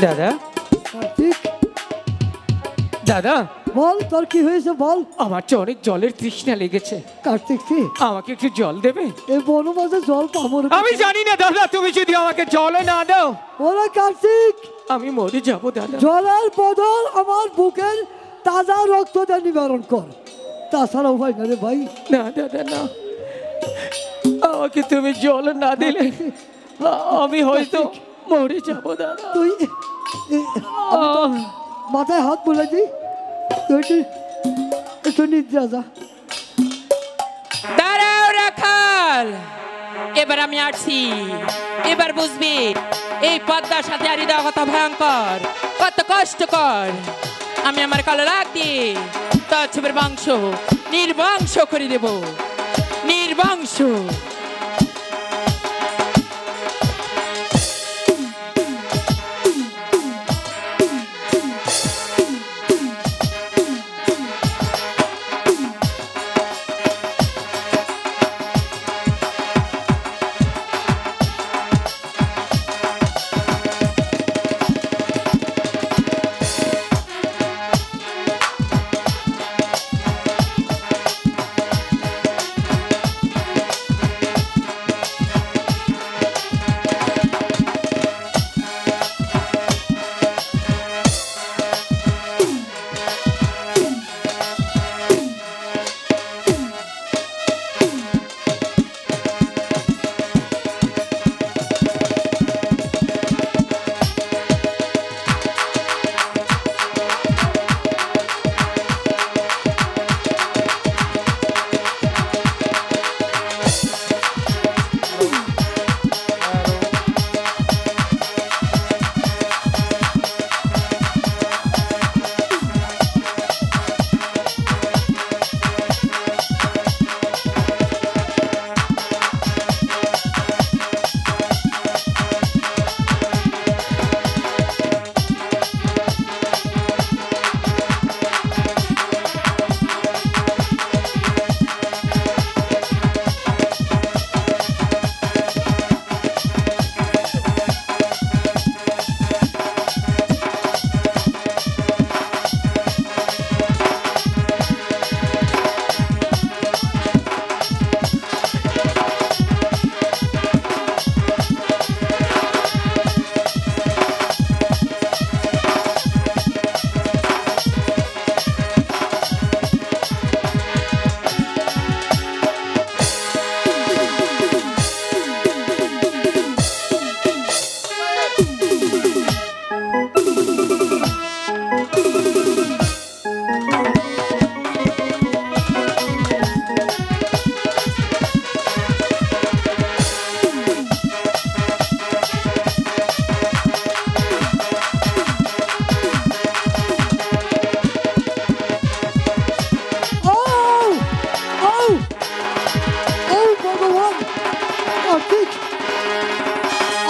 দাদা কার্তিক দাদা বল তোর কি হয়েছে বল। আমার তো অনেক জলের তৃষ্ণা লেগেছে। কার্তিক কি আমাকে একটু জল দেবে? এই বনমাঝে জল পাবো না। আমি জানি না দাদা, তুমি যদি আমাকে জল না দাও ওরা কার্তিক আমি মরে যাবো দাদা। জলের বদল আমার বুকের তাজা রক্তটা নিবারণ কর, তাছাড়া উপায় না রে ভাই। না দাদা না, আমাকে তুমি জল না দিলে আমি হয়তো মরে যাবো দাদা। তুই মাথায় হাত বুলাই দিই, তুই একটু নিদ্রা যা। দাঁড়াও রাখাল, এবার আমি আসছি। এবার বুঝবি এই পদ্মার সাথে আরি দেওয়া কত ভয়ঙ্কর, কত কষ্টকর। আমি আমার কালো রাগ দিয়ে তার ছবির বংশ নির্বংশ করে দেব, নির্বংশ।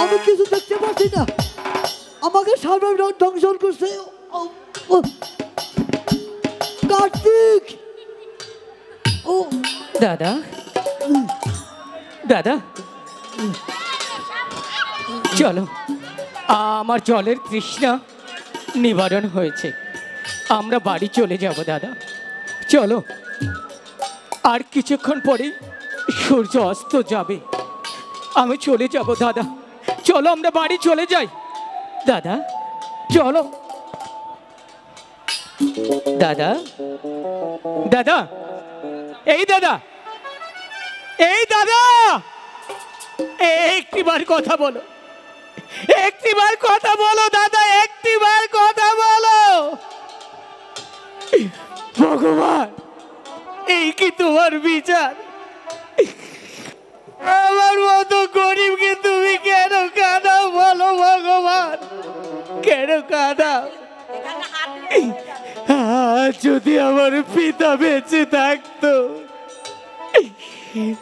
আমি কিছু দেখতে পাচ্ছি না, আমাকে সামনে দংশন করছে। কার্তিক ও দাদা দাদা চলো, আমার জলের তৃষ্ণা নিবারণ হয়েছে, আমরা বাড়ি চলে যাব দাদা। চলো, আর কিছুক্ষণ পরে সূর্য অস্ত যাবে, আমি চলে যাব দাদা। চলো আমরা বাড়ি চলে যাই দাদা, চলো। দাদা দাদা এই দাদা, এই দাদা, একটিবার কথা বলো, একটিবার কথা বলো দাদা, একটিবার কথা বলো। ভগবান, এই কি তোমার বিচার? আমার মতো গরিবকে তুমি কেন কাঁদাও বলো ভগবান, কেন কাঁদাও? যদি আমার পিতা বেঁচে থাকতো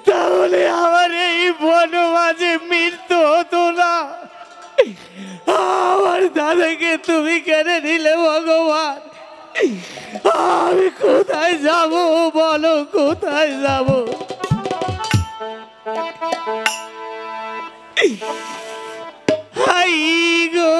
তাহলে আমার এই বনমাঝে মৃত্যু হতো না। আমার দাদাকে তুমি কেড়ে নিলে ভগবান, আমি কোথায় যাব বলো, কোথায় যাব? হাই গো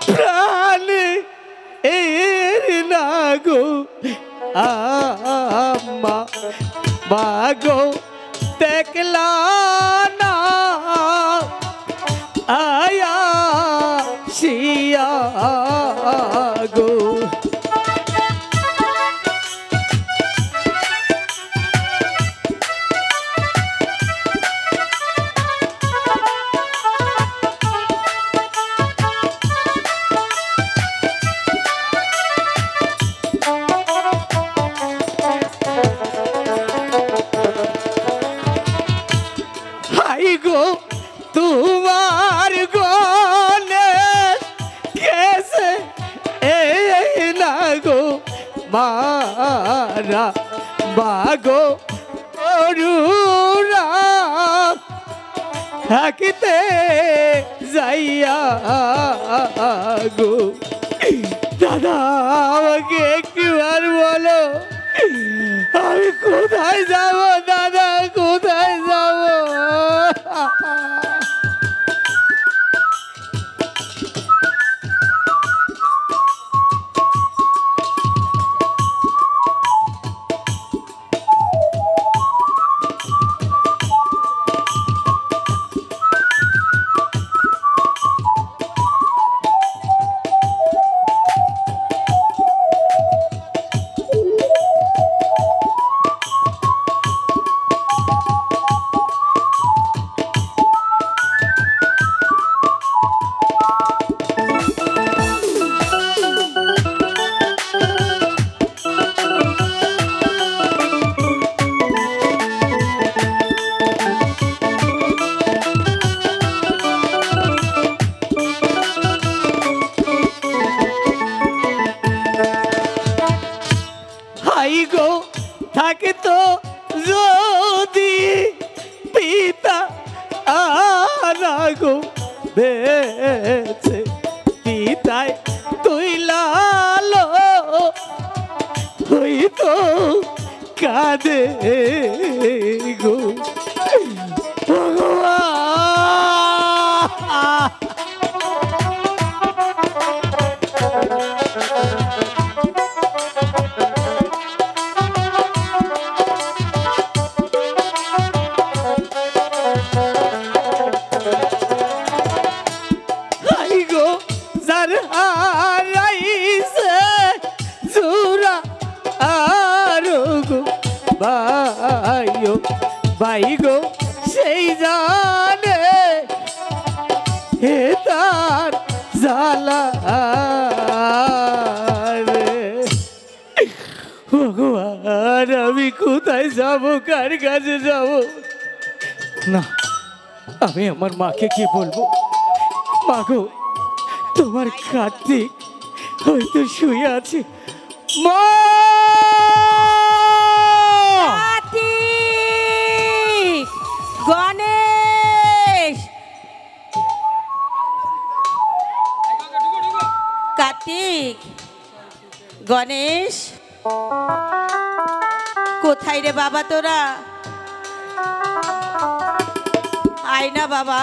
প্রাণ এর না গো আম্মা মাগো দেখলা না আয়া শিয়া গো হাই গো তোমার গনে কেসে এই না গো মারা বাগো অরুরা থাকিতে যাইয়া গো দাদা আমাকে একটিবার বলো আমি কোথায় যাব দাদা কোথায় যাব হাই গো থাকে তো যদি পিতা আনা গো বেছে পিতায় তুই লালো হইতো কাঁদে গো ভগবান হাই গো যার হারাইছে জোরা আরো গো বাইও বাই গো সেই জানে হে তার জালা রে ভগবান আমি কোথায় যাব কার কাছে যাব না আমি আমার মাকে কি বলবো মাগো তোমার কার্তিক হয়তো শুয়ে আছে মা কার্তিক! গণেশ! কার্তিক গণেশ কোথায় রে বাবা তোরা আয় না বাবা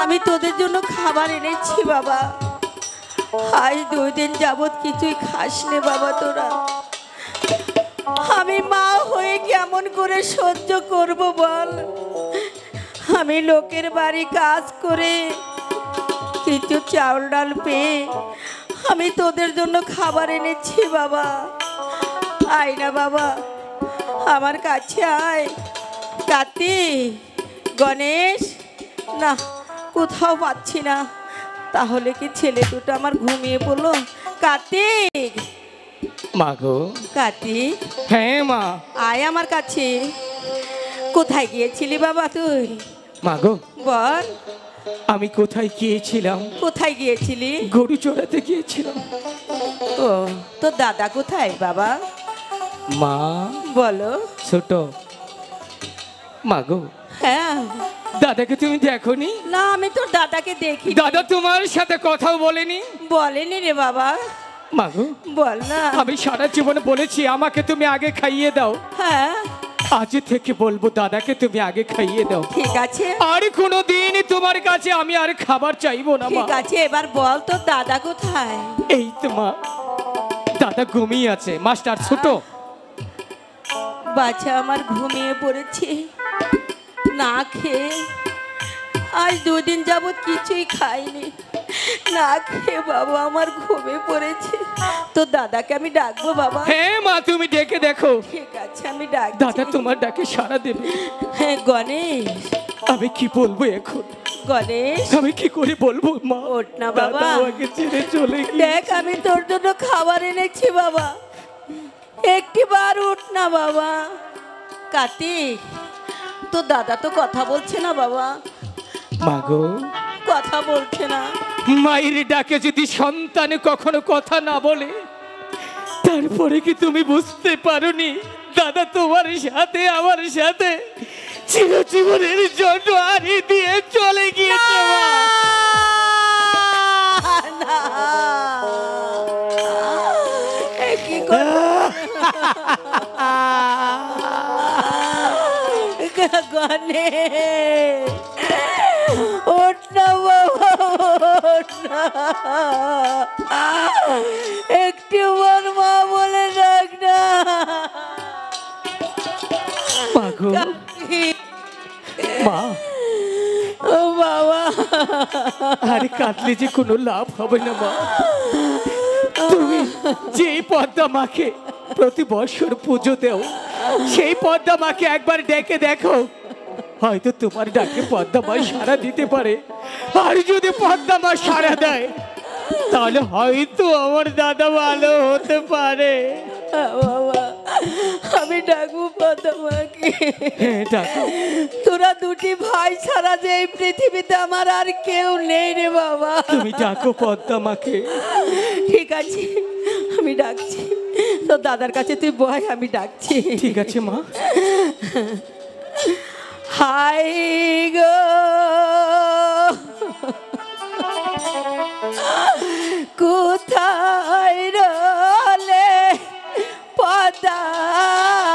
আমি তোদের জন্য খাবার এনেছি বাবা আজ 2 দিন যাবত কিছুই খাস নে বাবা তোরা আমি মা হয়ে কেমন করে সহ্য করব বল আমি লোকের বাড়ি কাজ করে কিছু চাউল ডাল পেয়ে আমি তোদের জন্য খাবার এনেছি বাবা আয় না বাবা আমার কাছে আয় কার্তিক গণেশ না কোথাও পাচ্ছি না তাহলে কি ছেলে দুটো আমার ঘুমিয়ে পড়লো কার্তিক মাগো কার্তিক হ্যাঁ মা আয় আমার কাছে কোথায় গিয়েছিলি বাবা তুই মাগো বল আমি কোথায় গিয়েছিলাম কোথায় গিয়েছিলি গরু চড়াতে গিয়েছিলাম ও তোর দাদা কোথায় বাবা মা বলো ছোট মাগো হ্যাঁ দাদাকে তুমি দেখোনি না আমি তোর দাদাকে দেখি দাদা তোমার সাথে কথাও বলেনি বলেনি রে বাবা মাগো বল না আমি সারা জীবনে বলেছি আমাকে তুমি আগে খাইয়ে দাও হ্যাঁ আজ থেকে বলবো দাদাকে তুমি আগে খাইয়ে দাও। ঠিক আছে আর কোনোদিন তোমার কাছে আমি আর খাবার চাইবো না মা। ঠিক আছে, এবার বল তো দাদা কোথায়? এই তো মা, দাদা ঘুমিয়ে আছে। মাস্টার ছোট, বাচ্চা আমার ঘুমিয়ে পড়েছে না খেয়ে। আজ দুদিন যাবৎ কিছুই খাইনি, না খেয়ে বাবা আমার ঘুমিয়ে পড়েছে। তো দাদাকে আমি ডাকবো বাবা? হ্যাঁ মা, তুমি ডেকে দেখো। ঠিক আছে, আমি ডাক। দাদা তোমার ডাকে সাড়া দেবে। হ্যাঁ গণেশ, আমি কি বলবো এখন? গণেশ আমি কি করে বলবো মা? ওঠ না বাবা। দাদা আমাকে ছেড়ে চলে গিয়ে। দেখ আমি তোর জন্য খাবার এনেছি বাবা, একটি বার উঠ না বাবা। কার্তিক, তো দাদা তো কথা বলছে না বাবা, মাগো, কথা বলছে না। মায়ের ডাকে যদি সন্তান কখনো কথা না বলে, তারপরে কি তুমি বুঝতে পারোনি দাদা তোমার সাথে আমার সাথে চিরজীবনের জন্য হারিয়ে দিয়ে চলে গিয়েছে মা। না, এ কি করে? গণেশ, ওঠ না বাবা, ওঠ না। একটু বার মা বলে ডাক না। মাগো, মা, ও বাবা, আর কাঁদলে যে কোনো লাভ হবে না মা। তুমি যে পদ্মা মাকে প্রতি বছর পুজো দেও, সেই পদ্মা মাকে একবার ডেকে দেখো, হয়তো তোমার ডাকে পদ্মা মা সাড়া দিতে পারে। আর যদি পদ্মা মা সাড়া দেয়, তাহলে হয়তো আমার দাদা ভালো হতে পারে। বাবা আমি ডাকবো পদ্মাকে। হ্যাঁ ডাকো। তোরা দুটি ভাই ছাড়া যে এই পৃথিবীতে আমার আর কেউ নেই রে বাবা। তুমি ডাকো পদ্মা মাকে। ঠিক আছে, আমি ডাকছি। তো দাদার কাছে তুই বয়, আমি ডাকছি। ঠিক আছে মা। হাই গো কোথায় রলে পদায়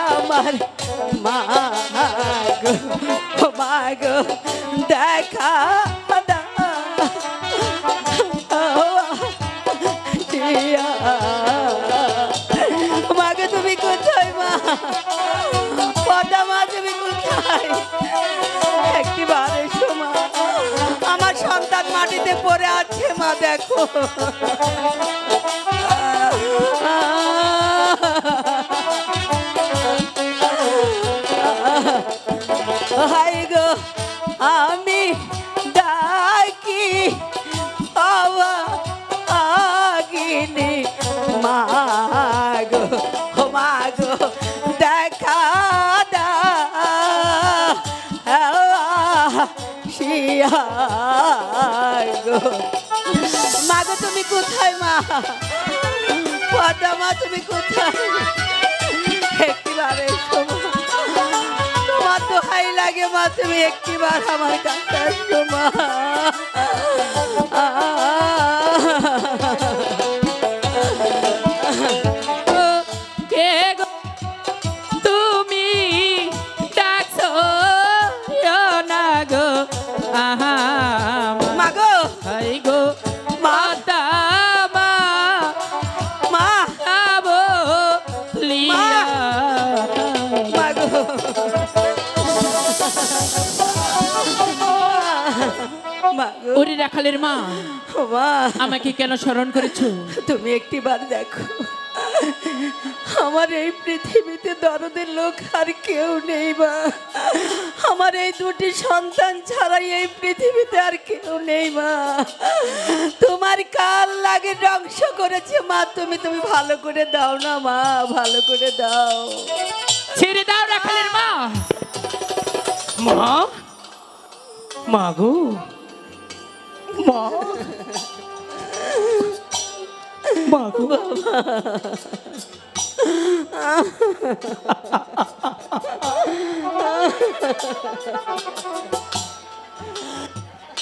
আমার মা গো, মা গো দেখা মাকে তুমি কোথায় মা? পদা মা তুমি কোথায়? একটি বার এসো মা, আমার সন্তান মাটিতে পড়ে আছে মা, দেখো। হাই গো আমি ডাকি বাবা আগিনি মা গো, মা গো দেখা দা শিয়া গো। মা গো তুমি কোথায় মা? পদ্মা মা তুমি কোথায়? একটিবার এসো মা, তোমার দোহাই লাগে মা, তুমি একটিবার আমার কাছে এসো মা। কে গো তুমি ডাকছো না গো? আহা মা গো, হাই গো মাতা মা মা, আবো লিয়া। মা গো, মা গো, ওরে রাখালের মা, ও মা, আমাকে কেন স্মরণ করেছো? তুমি একটিবার দেখো, আমার এই পৃথিবীতে দরদের লোক আর কেউ নেই মা। আমার এই দুটি সন্তান ছাড়াই এই পৃথিবীতে আর কেউ নেই মা। তোমার কাল লাগে ধ্বংস করেছে মা, তুমি তুমি ভালো করে দাও না মা, ভালো করে দাও। ছেড়ে দাও রাখালের মা। মা, মাগো, মা, মাগো,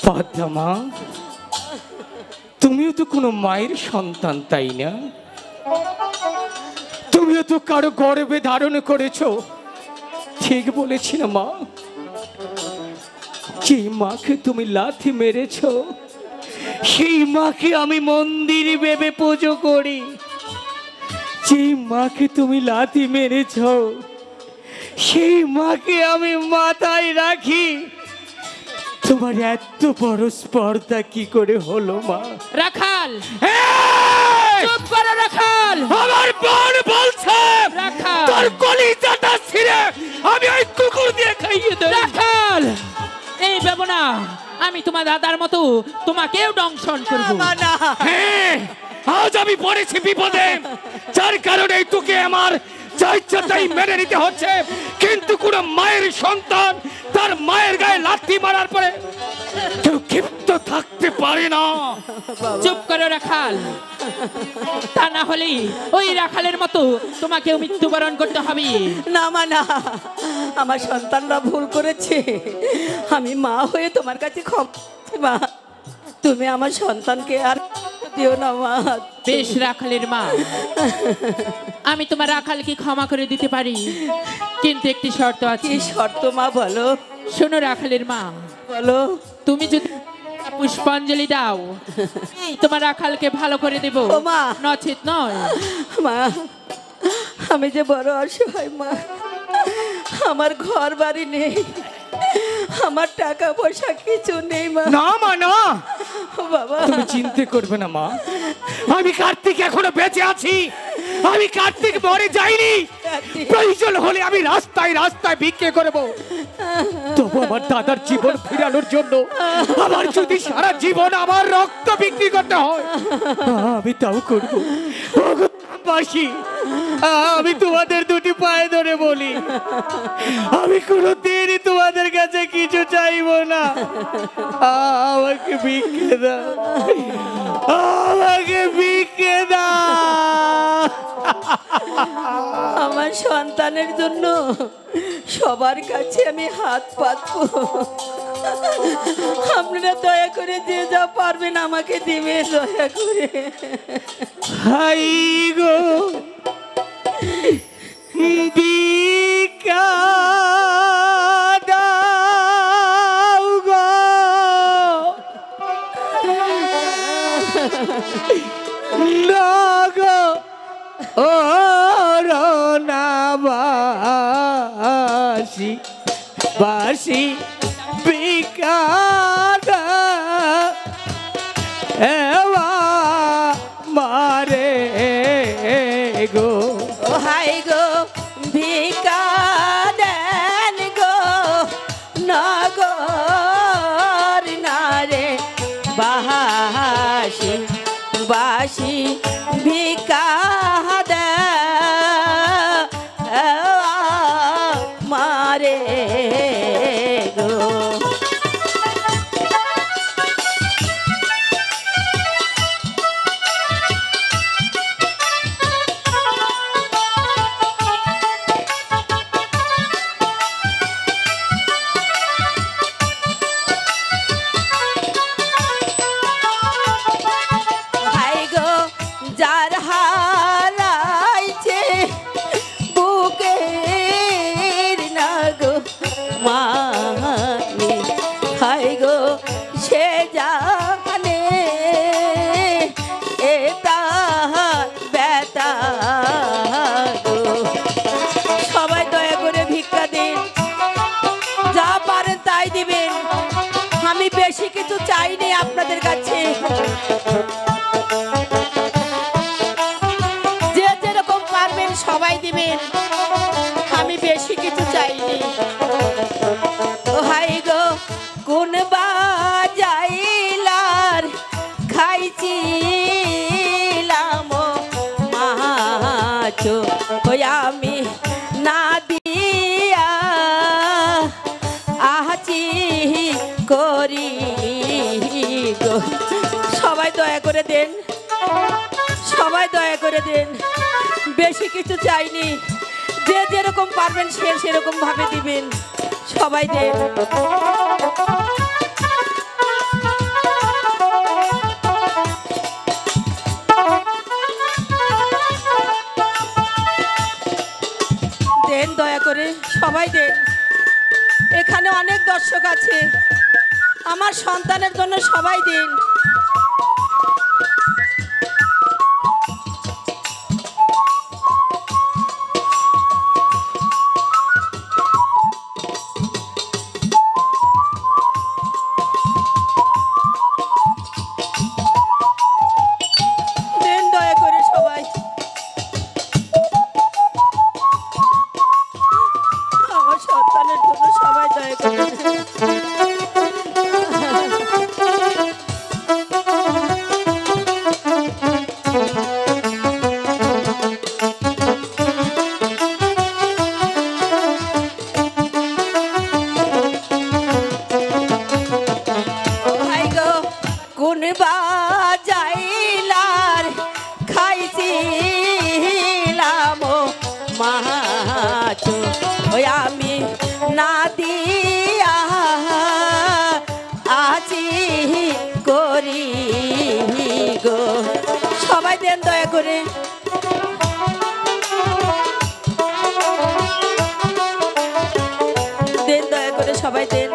পদ্মা মা, তুমিও তো কোনো মায়ের সন্তান তাই না? তুমিও তো কারো গর্ভে ধারণ করেছো ঠিক বলেছি না মা? যে মাকে তুমি লাথি মেরেছ সেই মাকে আমি মন্দির ভেবে পুজো করি। যে মাকে তুমি লাথি মেরেছ সেই মাকে আমি মাথায় রাখি। তোমার এত বড় স্পর্ধা কি করে হলো মা? রাখাল, এই! চুপ করো রাখাল। আমার বোন বলছে রাখাল। তোর কলিজাটা ছিঁড়ে আমি ওই কুকুর দিয়ে খাইয়ে দেব। রাখাল, এই ভেবো না আমি তোমার দাদার মতো তোমাকেও দংশন করবো। না হ্যাঁ, আজ আমি পড়েছি বিপদে, যার কারণে তোকে আমার যা ইচ্ছা তাই মেনে নিতে হচ্ছে। কিন্তু কোন মায়ের সন্তান তার মায়ের গায়ে লাথি মারার পরে কেউ ক্ষিপ্ত থাকতে পারে না। চুপ করো রাখাল, তা না হলে ওই রাখালের মতো তোমাকেও মৃত্যুবরণ করতে হবে। না মা না, আমার সন্তানরা ভুল করেছে। আমি মা হয়ে তোমার কাছে ক্ষমা চাইছি মা। তুমি আমার সন্তানকে আর দিও না মা। বেশ রাখালের মা, আমি তোমার রাখালকে ক্ষমা করে দিতে পারি, কিন্তু একটি শর্ত আছে। কি শর্ত মা বলো? শোনো রাখালের মা, বলো। তুমি যদি পুষ্পাঞ্জলি দাও তোমার রাখালকে ভালো করে দেব, ও মা। নচেত নয়। মা, আমি যে বড় অসহায় মা। আমার ঘর বাড়ি নেই, আমার টাকা পয়সা কিছু নেই মা। না মা না, বাবা তুমি চিন্তা করবে না মা। আমি কার্তিক এখনো বেঁচে আছি, আমি কার্তিক মরে যাইনি। প্রয়োজন হলে আমি রাস্তায় রাস্তায় ভিক্ষে করব, তবু আমার দাদার জীবন ফিরানোর জন্য আমার যদি সারা জীবন আমার রক্ত বিক্রি করতে হয় আমি তাও করব। ওগো গ্রামবাসী, আমি তোমাদের দুটি পায়ে ধরে বলি, আমি কোনোদিনই তোমাদের কাছে কিছু চাইবো না। আমাকে ভিক্ষে দাও, আমাকে ভিক্ষে দাও। আমার সন্তানের জন্য সবার কাছে আমি হাত পাতবো। আপনারা দয়া করে যে যা পারবেন আমাকে দিবে, দয়া করে। হাই গো ভিক্ষা দাও গো, না গো ও রনাবাসী বাসী ভিক্ষা দাও মারে গো। ও হাই গো ভিক্ষা দেন গো, নগর নারে বাসি বাসি ভিক্ষা মারে গো। হাই গো যার হারাইছে বুকের না গো মানি, হাই গো সে জানে এ তাহার ব্যথা গো। সবাই দয়া করে ভিক্ষা দিন, যা পারেন তাই দিবেন। আমি বেশি কিছু চাইনি আপনাদের কাছে, যে যেরকম পারবেন সবাই দিবেন। আমি বেশি কিছু চাইনি। ও হাই গো কোন বাজাইলার খাইছিলাম মাছ, ওই আমি না দিয়া আহাচি করি গো। সবাই দয়া করে দেন, সবাই দয়া করে দেন। বেশি কিছু চাইনি, যে যেরকম পারবেন সে সেরকম ভাবে দিবেন। সবাই দেন। দেন দয়া করে সবাই। সবাই দেন। এখানে অনেক দর্শক আছে, আমার সন্তানের জন্য সবাই দিন। দেন দয়া করে সবাই। আমার সন্তানের জন্য সবাই দয়া করে দেন। ভাই গো কোন বাজাইলার খাইছিলাম মাছ, ওই আমি না দিয়া আছি করি গো। সবাই দেন দয়া করে। দেন দয়া করে সবাই দেন।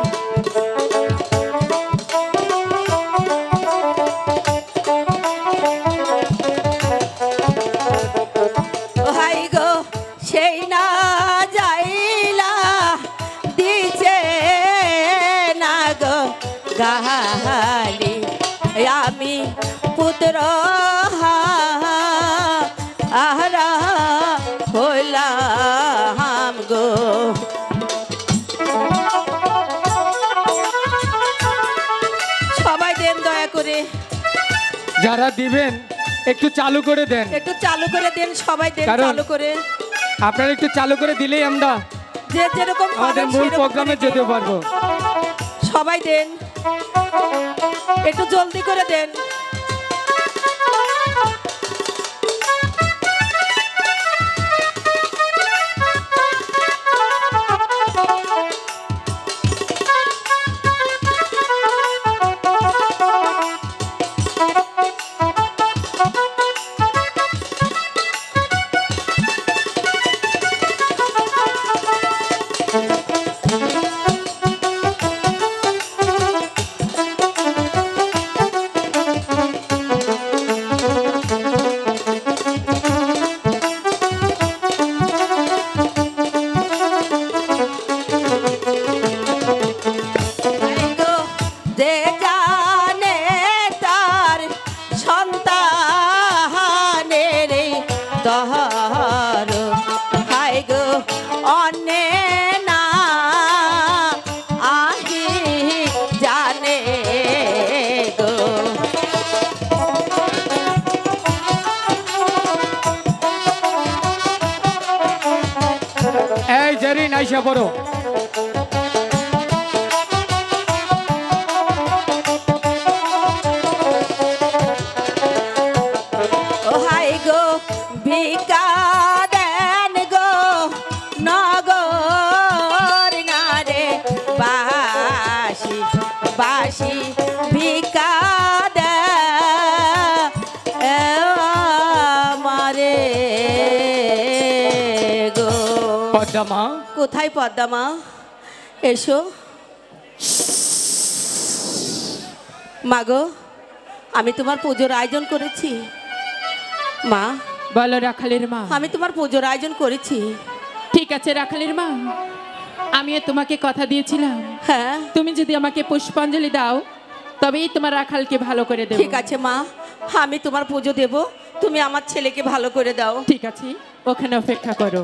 ভাই গো সেই না যাইলা দিছে না গো গালি, আমি পুত্র আহরা হইলাম গো। সবাই দেন দয়া করে। যারা দিবেন একটু চালু করে দেন, একটু চালু করে দেন, সবাই দেন কারণ- চালু করে। আপনারা একটু চালু করে দিলেই আমরা যে যেরকম আমাদের পারেন মূল সেরকম প্রোগ্রামে করে যেতে দেন। পারবো। সবাই দেন, একটু জলদি করে দেন। ভাই গো, যে জানে তার সন্তানের দহর, হাই গো অন্যে না আহি জানে গো। এই জেরি নাইসা পড়ো। ও হাই গো ভিকা দেন গো নগর নারে বাসি বাসি ভিকা দে মারে গো। পদ্মা মা, কোথায় পদ্মা মা? এসো মাগো, আমি তোমার পুজোর আয়োজন করেছি মা। বলো রাখালের মা। আমি তোমার পুজোর আয়োজন করেছি। ঠিক আছে রাখালের মা, আমিও তোমাকে কথা দিয়েছিলাম, হ্যাঁ তুমি যদি আমাকে পুষ্পাঞ্জলি দাও তবেই তোমার রাখালকে ভালো করে দেব। ঠিক আছে মা, আমি তোমার পুজো দেব, তুমি আমার ছেলেকে ভালো করে দাও। ঠিক আছে, ওখানে অপেক্ষা করো।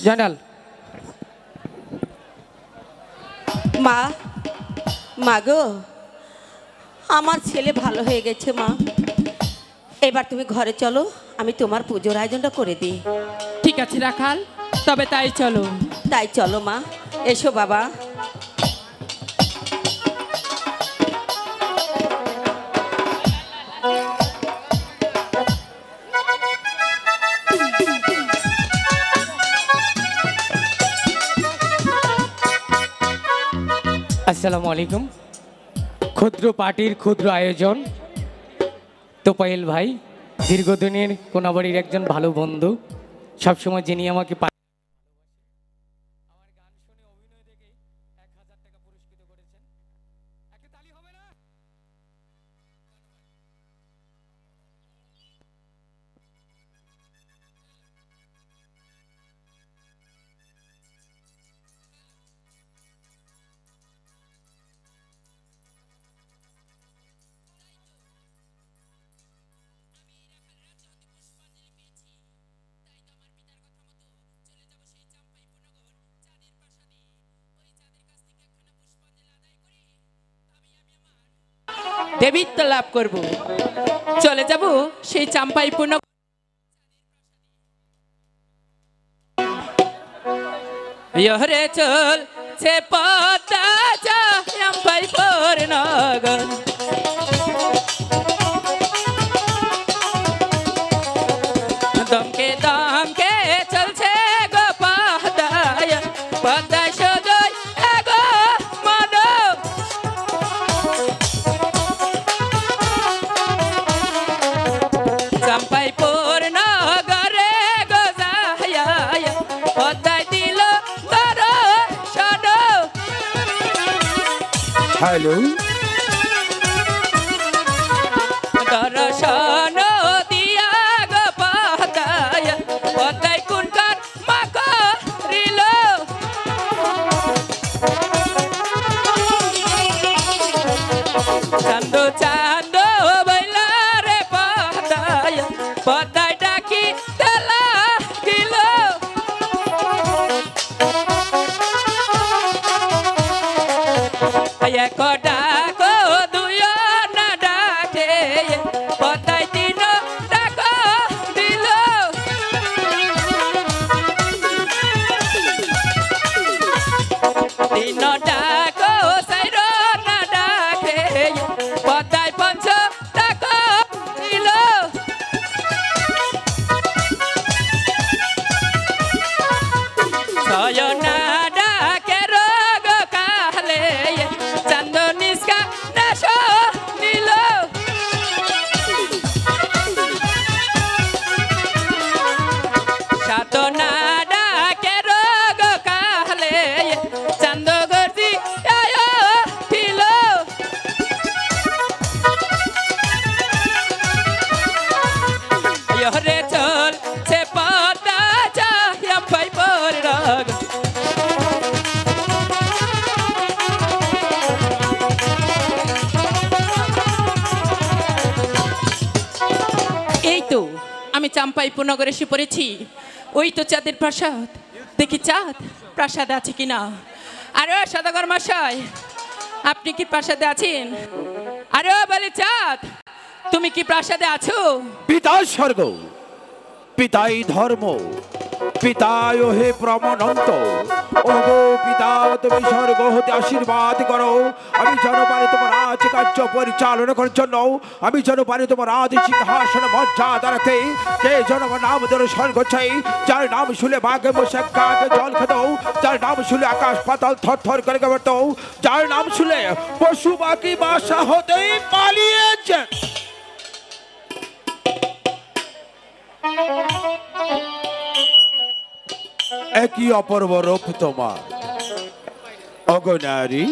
জানাল মা, মা গো, আমার ছেলে ভালো হয়ে গেছে মা। এবার তুমি ঘরে চলো, আমি তোমার পুজোর আয়োজনটা করে দিই। ঠিক আছে রাখাল, তবে তাই চলো। তাই চলো মা, এসো বাবা। আসসালামু আলাইকুম। ক্ষুদ্র পার্টির ক্ষুদ্র আয়োজন। তোপাইল ভাই দীর্ঘদিনের কোনাবাড়ির একজন ভালো বন্ধু, সবসময় যিনি আমাকে দেবীত্ব লাভ করব, চলে যাব সেই চাম্পাইপুর নগর। ইহরে চল সে পদ্মা চাম্পাইপুর নগর, দমকে দমকে চলছে গো পদ্মায়, পদ্মায় সদয় এগো মানব। চাম্পাইপুর নগরে গো যায়, পদ্মায় দিল দর্শন। হ্যালো, দর্শন দিয়া গো পদ্মায়, পদ্মায় কুনকার মা করিল। চান্দ চান্দ বইলা রে পদ্মায়, পদ্মায় ডাকি তেলা গিল। এক ডাক দুই না ডাকে, পদ্মায় তিন ডাক দিল। তিন ডাক চাইর না ডাকে, পদ্মায় পঞ্চ ডাক দিল। ছয় না ডাকে রোগ কালে, চান্দ নিষ্কা নাশ নিল। সাত না ডাকে রোগ কালে, চান্দ গর্জি আয় ছিল। ইহরে চল সে পদ্মা চাম্পাইপুর নগর। এই তো আমি চাম্পাইপুর নগরে এসে পড়েছি। ওই তো চাঁদের প্রাসাদ, দেখি চাঁদ প্রাসাদে আছে কিনা। আরে সদাগর মশাই, আপনি কি প্রাসাদে আছেন? আরে বলে চাঁদ, তুমি কি প্রাসাদে আছো? পিতা স্বর্গ, পিতাই ধর্ম, পিতায় হে প্রমানন্ত। ওগো পিতা, তুমি স্বর্গ হতে আশীর্বাদ করো। আমি যেন পারি তোমার রাজ কার্য পরিচালনা করার জন্য, আমি যেন পারি তোমার রাজ সিংহাসন মর্যাদা রাখতে। যে যেন আমার নাম ধরে স্বর্গ চাই, যার নাম শুনে বাঘে বসে কাকে জল খেত, যার নাম শুনে আকাশ পাতাল থর থর করে কাঁপত, যার নাম শুনে পশু পাখি বাসা হতেই পালিয়েছে। একই অপূর্ব রূপ তোমার অগনারী,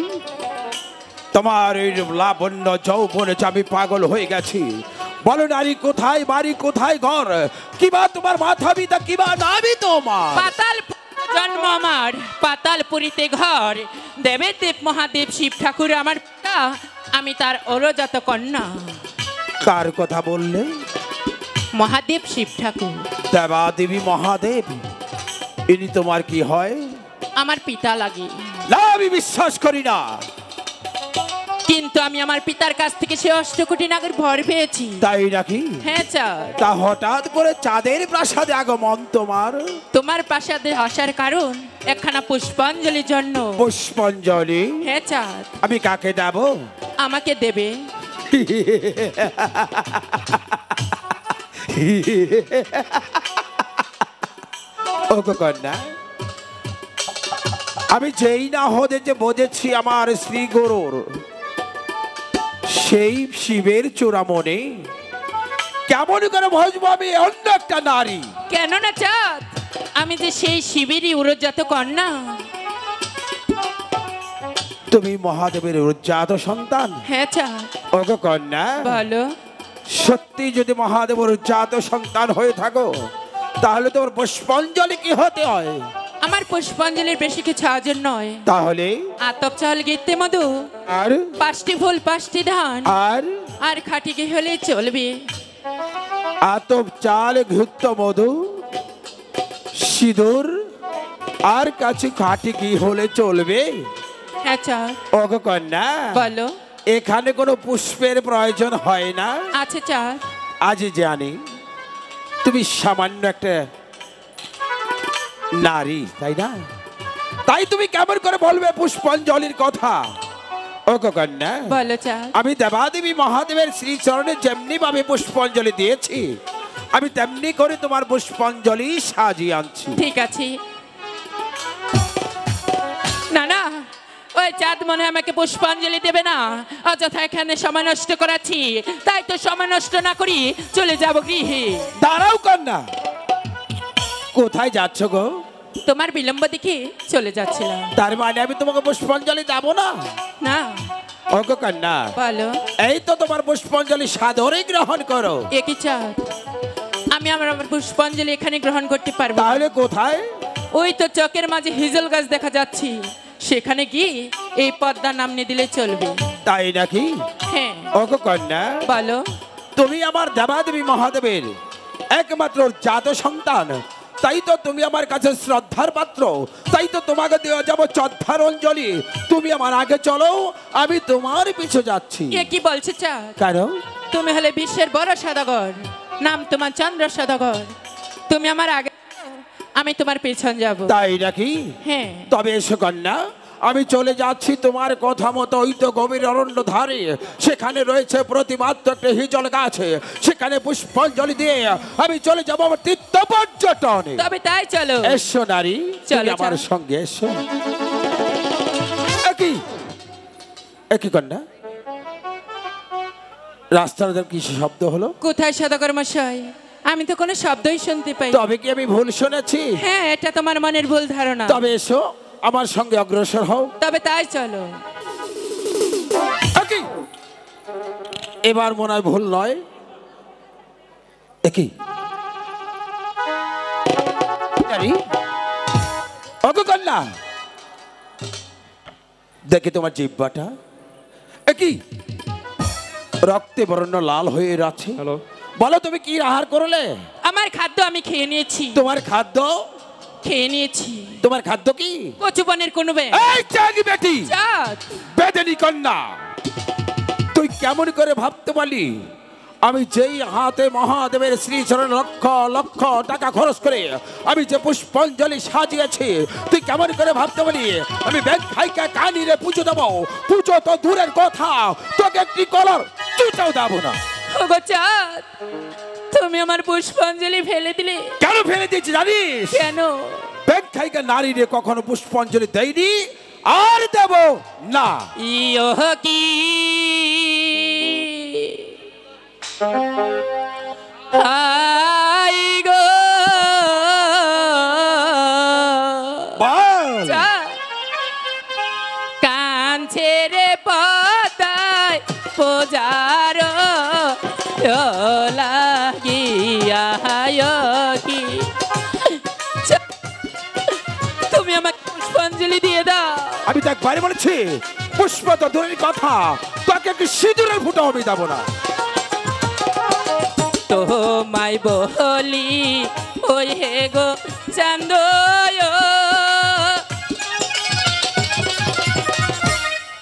তোমার এই লাবণ্য যৌবনে আমি পাগল হয়ে গেছি। বলো নারী, কোথায় বাড়ি, কোথায় ঘর, কিবা তোমার মাথা পিতা, কিবা নামি তোমার? পাতাল জন্ম আমার, পাতালপুরীতে ঘর। দেবের দেব মহাদেব শিব ঠাকুর আমার পিতা, আমি তার অরজাত কন্যা। কার কথা বললে? মহাদেব শিব ঠাকুর। দেবা দেবী মহাদেব, ইনি তোমার কি হয়? আমার পিতা লাগে। না, আমি বিশ্বাস করি না। কিন্তু আমি আমার পিতার কাছ থেকে সে অষ্টকোটি নাগের ভর পেয়েছি। তাই নাকি? হ্যাঁ চাঁদ। তা হঠাৎ করে চাঁদের প্রাসাদে আগমন তোমার? তোমার প্রাসাদে আসার কারণ একখানা পুষ্পাঞ্জলির জন্য। পুষ্পাঞ্জলি? হ্যাঁ চাঁদ। আমি কাকে দেব? আমাকে দেবে। ওগো কন্যা, আমি যেই না হতে যে বুঝেছি আমার শ্রী গুরুর সেই শিবের চূড়ামণি, কেমন করে ভজবো আমি অন্য একটা নারী? কেন না চাঁদ, আমি যে সেই শিবেরই উড়োজাত কন্যা। তুমি মহাদেবের উজ্জাত সন্তান? হ্যাঁ চাঁদ। ওগো কন্যা, বলো। সত্যি যদি মহাদেবের উজ্জাত সন্তান হয়ে থাকো, তাহলে তোমার পুষ্পাঞ্জলি কি হতে হয়? আমার পুষ্পাঞ্জলির বেশি কিছু আয়োজন নয়। তাহলে? আতপ চাল গীতে মধু, আর 5টি ফুল 5টি ধান, আর আর খাঁটি ঘি হলে চলবে। আতপ চাল ঘৃত মধু সিঁদুর আর কাছে খাঁটি ঘি হলে চলবে? হ্যাঁ চাঁদ। ওগো কন্যা, বলো। এখানে কোনো পুষ্পের প্রয়োজন হয় না? আছে চাঁদ। আজ জানি তুমি সামান্য একটা নারী, তাই না? তাই তুমি কেমন করে বলবে পুষ্পাঞ্জলির কথা? ওগো কন্যা, বলো চাঁদ। আমি দেবাদেবী মহাদেবের শ্রীচরণে যেমনি ভাবে পুষ্পাঞ্জলি দিয়েছি, আমি তেমনি করে তোমার পুষ্পাঞ্জলি সাজিয়ে আনছি। ঠিক আছে। না না, ওই চাঁদ মনে হয় আমাকে পুষ্পাঞ্জলি দেবে না। অযথা এখানে সময় নষ্ট করাচ্ছি, তাই তো সময় নষ্ট না করি চলে যাব গৃহে। দাঁড়াও কন্যা, কোথায় যাচ্ছ গো? তোমার বিলম্ব দেখে চলে যাচ্ছিলাম। তার মানে আমি তোমাকে পুষ্পাঞ্জলি দেবো না? না। ওগো কন্যা, বলো। এই তো তোমার পুষ্পাঞ্জলি সাদরে গ্রহণ করো। একই চাঁদ, আমি আমার পুষ্পাঞ্জলি এখানে গ্রহণ করতে পারবো না। তাহলে কোথায়? ওই তো চকের মাঝে হিজল গাছ দেখা যাচ্ছে, সেখানে গিয়ে এই পদ্মা নামনি দিলে চলবে। তাই নাকি? হ্যাঁ। ওগো কন্যা, বলো। তুমি আমার দেবাদেবী মহাদেবের একমাত্র জাত সন্তান, তাই তো তুমি আমার কাছে শ্রদ্ধার পাত্র, তাই তো তোমাকে দেওয়া যাবো শ্রদ্ধার অঞ্জলি। তুমি আমার আগে চলো, আমি তোমার পিছু যাচ্ছি। এ কি বলছে চাঁদ? কেন? তুমি হলে বিশ্বের বড় সদাগর, নাম তোমার চন্দ্র সদাগর। তুমি আমার আগে, আমি তোমার পেছন যাব। তাই নাকি? হ্যাঁ। তবে এসো কন্যা, আমি চলে যাচ্ছি তোমার কথা মতো ওই তো গভীর অরণ্য ধারে, সেখানে রয়েছে প্রতিমাত্র একটা হিজল গাছ, সেখানে পুষ্পাঞ্জলি দিয়ে আমি চলে যাবো আমার তীর্থ পর্যটনে। তবে তাই চলো। এসো নারী, চলো, তুমি আমার চলো। সঙ্গে এসো। একই কন্যা, রাস্তার ওদের কি শব্দ হলো? কোথায় সদাগর মশাই? আমি তো কোনো শব্দই শুনতে পাই। তবে কি আমি ভুল শুনেছি? হ্যাঁ, এটা তোমার মনের ভুল ধারণা। তবে এসো, আমার সঙ্গে অগ্রসর হও। তবে তাই চলো। একই, এবার মনে হয় ভুল নয়। একই ওগো কন্যা, দেখি তোমার জিহ্বাটা একই রক্তে বর্ণ লাল হয়ে আছে। বলো তুমি কি আহার করলে? আমার খাদ্য আমি খেয়ে নিয়েছি। তোমার খাদ্য? খেয়ে নিয়েছি। তোমার খাদ্য কি? কচুবনের কোনো এই চাঁদি বেটি, চাঁদ, বেদেনি কন্যা, তুই কেমন করে ভাবতে পারলি আমি যেই হাতে মহাদেবের শ্রীচরণ লক্ষ লক্ষ টাকা খরচ করে আমি যে পুষ্পাঞ্জলি সাজিয়েছি, তুই কেমন করে ভাবতে পারলি আমি ব্যাংক খাইকা কানিরে পুজো দেবো? পুজো তো দূরের কথা, তোকে একটি কলার জুতাও দেবো না। ওগো চাঁদ, তুমি আমার পুষ্পাঞ্জলি ফেলে দিলে। কেন ফেলে দিয়েছি জানিস? কেন? ব্যাংক খাইকা নারীরে কখনো পুষ্পাঞ্জলি দেয়নি আর দেব না। ইয়ো কি হাই গো বল। চাঁদ, কাঞ্চে রে পতায় পূজার লাগিয়া কি। চাঁদ, তুমি আমাকে পুষ্পাঞ্জলি দিয়ে দাও। আমি তো একবারে বলেছি পুষ্প তো দূরের কথা, তোকে একটু সিঁদুরের ফুটা আমি দেবো না। তোমায় বলি ওই হে গো চান্দো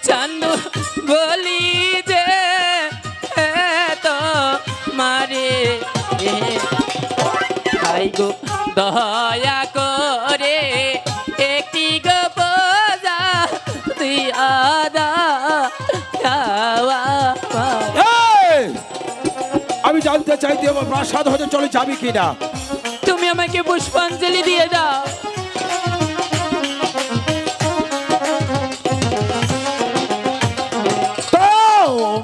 চান্দু বলি যে তো মারে ভাই গো দয়া করে একটি গো পূজা তুই আদা এই! আমি জানতে চাই তুই আমার প্রাসাদ হতে চলে যাবি কিনা। তুমি আমাকে পুষ্পাঞ্জলি দিয়ে দাও। তো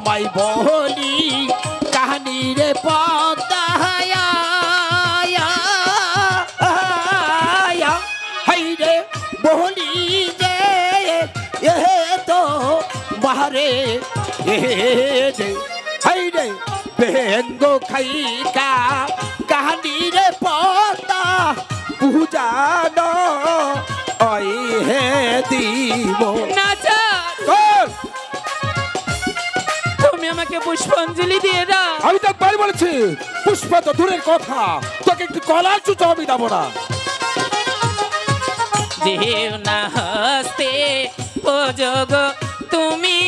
মাই বলি কাহানি রে পদ্মা হাই রে বলি যে এ তো বাহারে এ যে হাই রে বেঙ্গো খাইকা কাহানি রে পদ্মা পূজানো ওই হে দিব নাচা তুমি আমাকে পুষ্পাঞ্জলি দিয়ে দাও। আমি তো একবার বলেছি পুষ্পা তো দূরের কথা, তোকে একটু কলার চুচো আমি দেবো না। দেও না হস্তে ও যোগ তুমি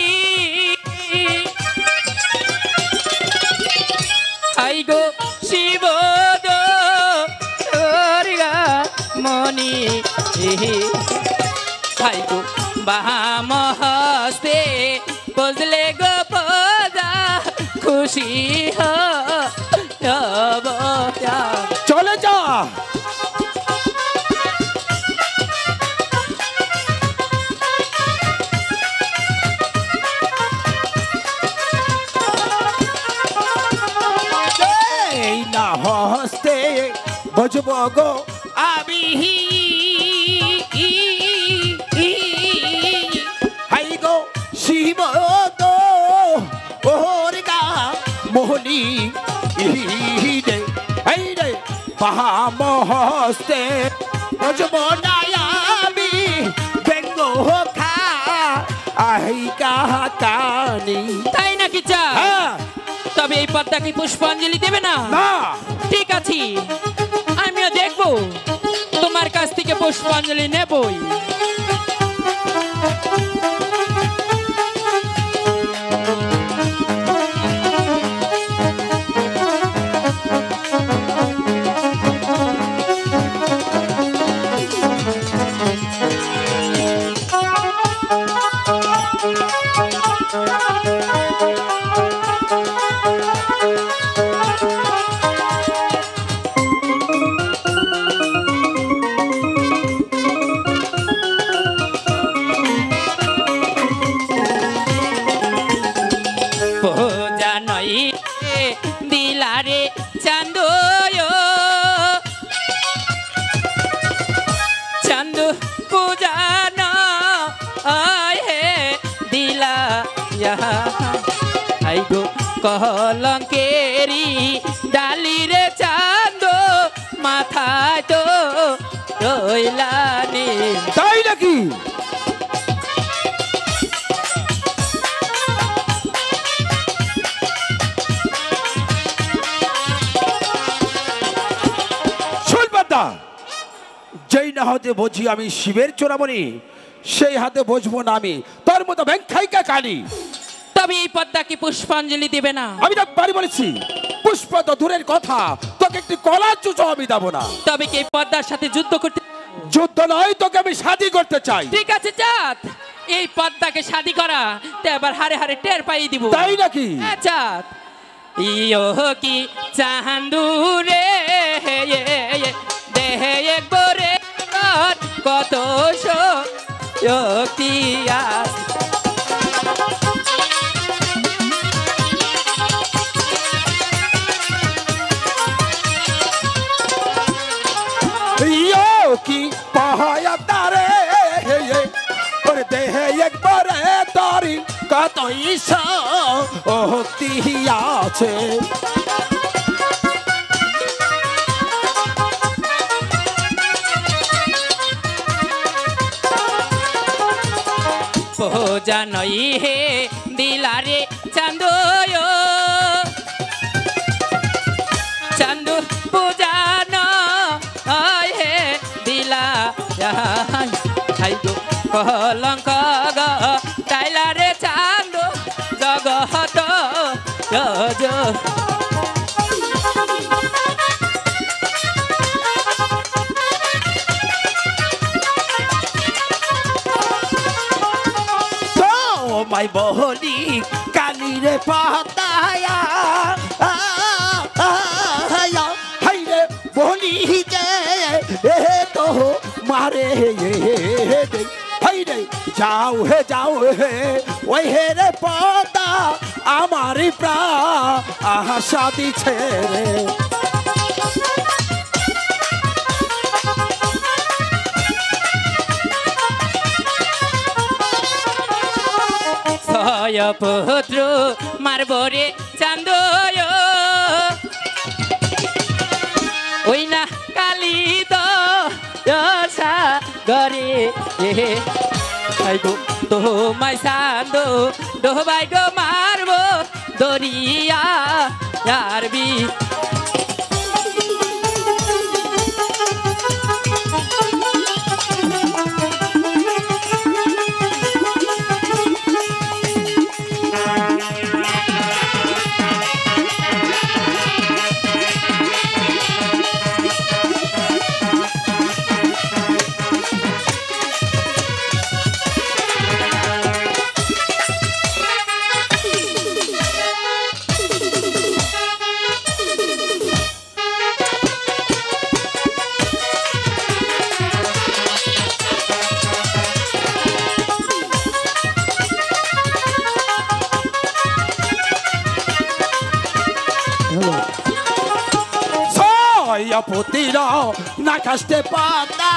হাই গো শিব দুর্গা মণি হাই গো বাম হস্তে বুঝলে গো পদা খুশি হব চলে যা। এই না হস্তে বুঝব গো আমি হাই গো শিব তো ওর গা মোহনী রে হাই রে বাম হস্তে বুঝব না আমি ব্যঙ্গ খা আহি কাহানি। তাই নাকি চা? হ্যাঁ তবে এই পদ্মাকে পুষ্পাঞ্জলি দেবে না? না ঠিক আছে, আমিও দেখবো, তোমার কাছ থেকে পুষ্পাঞ্জলি নেবই। পূজা নই দিলারে চান্দু চান্দু পূজা নয় হে দিলা আই গো কলঙ্কেরি ডালি রে চান্দু মাথায় তো রইলানি। তাই নাকি? যেই না হাতে বুঝি আমি শিবের চোরামণি, সেই হাতে বুঝবো না আমি তোর মতো ব্যাংখাইকা কালি। তবে এই পদ্মাকে পুষ্পাঞ্জলি দেবে না? আমি তো বাড়ি বলেছি পুষ্প তো দূরের কথা, তোকে একটি কলার চুচো আমি দেবো না। তবে কি এই পদ্মার সাথে যুদ্ধ করতে? যুদ্ধ নয়, তোকে আমি শাদি করতে চাই। ঠিক আছে চাঁদ, এই পদ্মাকে শাদি করা তো এবার হারে হারে টের পাই দিব। তাই নাকি? হ্যাঁ চাঁদ, ইয়ো কি চান্দু রে দেহে একবারে কত শক্তি আছে। কি পাহায়া তারে ওরে দেহে একবারে তারি কত শক্তি আছে। পূজা নই হে দিলারে চান্দু চান্দু পূজা নয় হে কলঙ্ক টাইলারে চান্দ জগত গজ মাই বহলি কালিরে পাতায়া হাইরে বহলি যে এ তো মারে হাইরে যাও হে ওই হে রে পাতা আমারি প্রাণ আশা দিছে রে পুত্র মারবরে চান্দ ওই না কালি দরে তো মাই চান্দ ডোবাই গো মারব দরিয়া আরবি পুতিরা না কাস্তে পাতা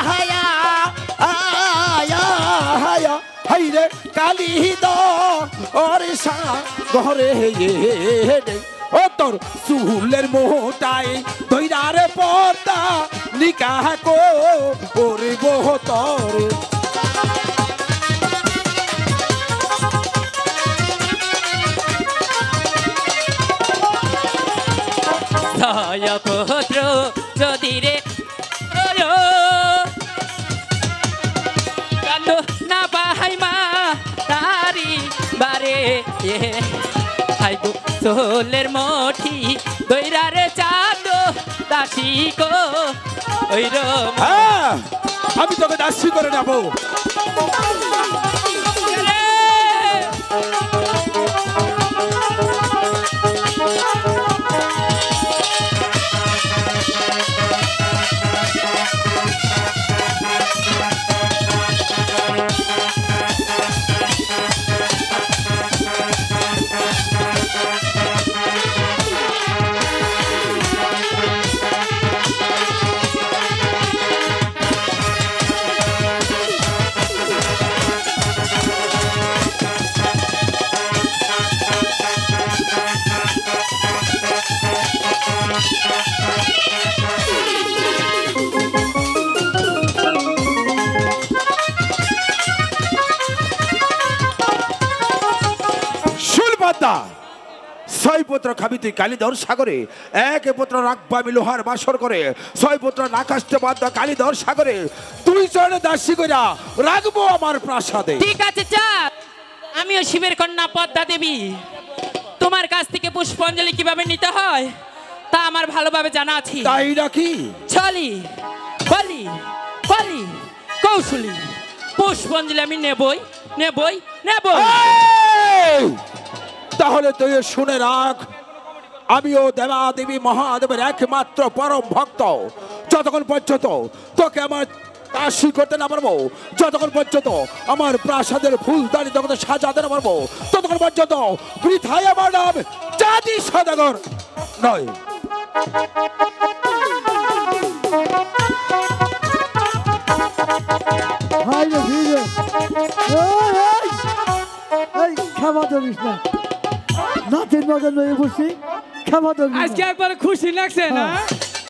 হাইরে কালি দরিসা ঘরে ও তোর চুলের মোটাই ধৈরারে পতা নিকাহ কো ওরে বহুতর পুত্র যদি রে না পাহাই মা তারি বারে চোলের মঠি দৈরারে চাঁদ দাসী কো ওই আমি তোকে দাসী করে নেবো ছয় পুত্র খাবি তুই কালীধর সাগরে এক পুত্র রাখবা আমি লোহার বাসর করে ছয় পুত্র না কাস্তে বাধ্য কালীধর সাগরে তুই চরণে দাসী কইরা রাখবো আমার প্রাসাদে ঠিক আছে চাঁদ আমিও শিবের কন্যা পদ্মা দেবী তোমার কাছ থেকে পুষ্পাঞ্জলি কিভাবে নিতে হয় তা আমার ভালোভাবে জানা আছে তাই নাকি চলি বলি বলি কৌশলী পুষ্পাঞ্জলি আমি নেবই নেবই নেবই তাহলে তুই শুনে রাখ আমিও দেবাদেবী মহাদেবের একমাত্র পরম ভক্ত যতক্ষণ পর্যন্ত তোকে আমার দাসী করতে না পারবো যতক্ষণ পর্যন্ত আমার প্রাসাদের ফুলদানি যখন সাজাতে না পারবো ততক্ষণ পর্যন্ত বৃথায় আমার নাম জাতি সদাগর নয় ক্ষমা করিস না নাতির মগন হয়ে বসি ক্ষমা করিস আজকে একবার খুশি লাগছে না